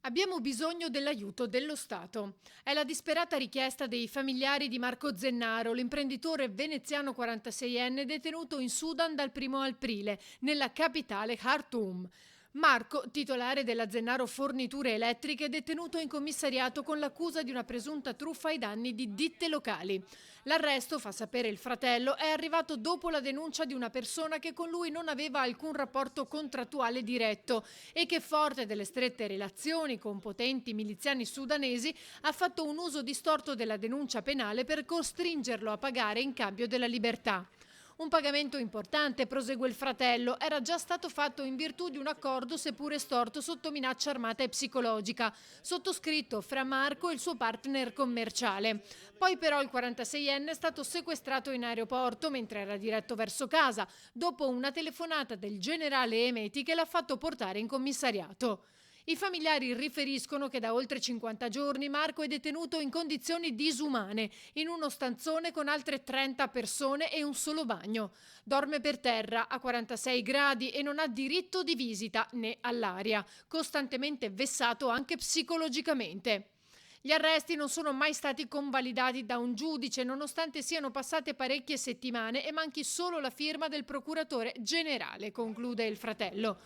Abbiamo bisogno dell'aiuto dello Stato. È la disperata richiesta dei familiari di Marco Zennaro, l'imprenditore veneziano 46enne detenuto in Sudan dal 1° aprile, nella capitale Khartoum. Marco, titolare della Zennaro Forniture Elettriche, è detenuto in commissariato con l'accusa di una presunta truffa ai danni di ditte locali. L'arresto, fa sapere il fratello, è arrivato dopo la denuncia di una persona che con lui non aveva alcun rapporto contrattuale diretto e che, forte delle strette relazioni con potenti miliziani sudanesi, ha fatto un uso distorto della denuncia penale per costringerlo a pagare in cambio della libertà. Un pagamento importante, prosegue il fratello, era già stato fatto in virtù di un accordo seppure storto sotto minaccia armata e psicologica, sottoscritto fra Marco e il suo partner commerciale. Poi però il 46enne è stato sequestrato in aeroporto mentre era diretto verso casa, dopo una telefonata del generale Emeti che l'ha fatto portare in commissariato. I familiari riferiscono che da oltre 50 giorni Marco è detenuto in condizioni disumane, in uno stanzone con altre 30 persone e un solo bagno. Dorme per terra a 46 gradi e non ha diritto di visita né all'aria, costantemente vessato anche psicologicamente. Gli arresti non sono mai stati convalidati da un giudice, nonostante siano passate parecchie settimane e manchi solo la firma del procuratore generale, conclude il fratello.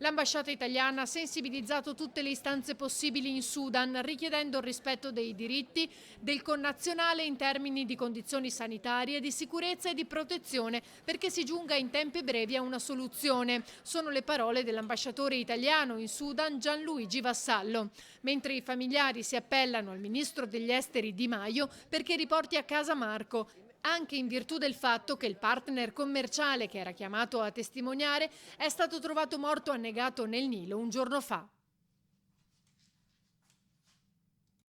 L'ambasciata italiana ha sensibilizzato tutte le istanze possibili in Sudan, richiedendo il rispetto dei diritti del connazionale in termini di condizioni sanitarie, di sicurezza e di protezione, perché si giunga in tempi brevi a una soluzione. Sono le parole dell'ambasciatore italiano in Sudan Gianluigi Vassallo, mentre i familiari si appellano al ministro degli esteri Di Maio perché riporti a casa Marco, anche in virtù del fatto che il partner commerciale che era chiamato a testimoniare è stato trovato morto annegato nel Nilo un giorno fa.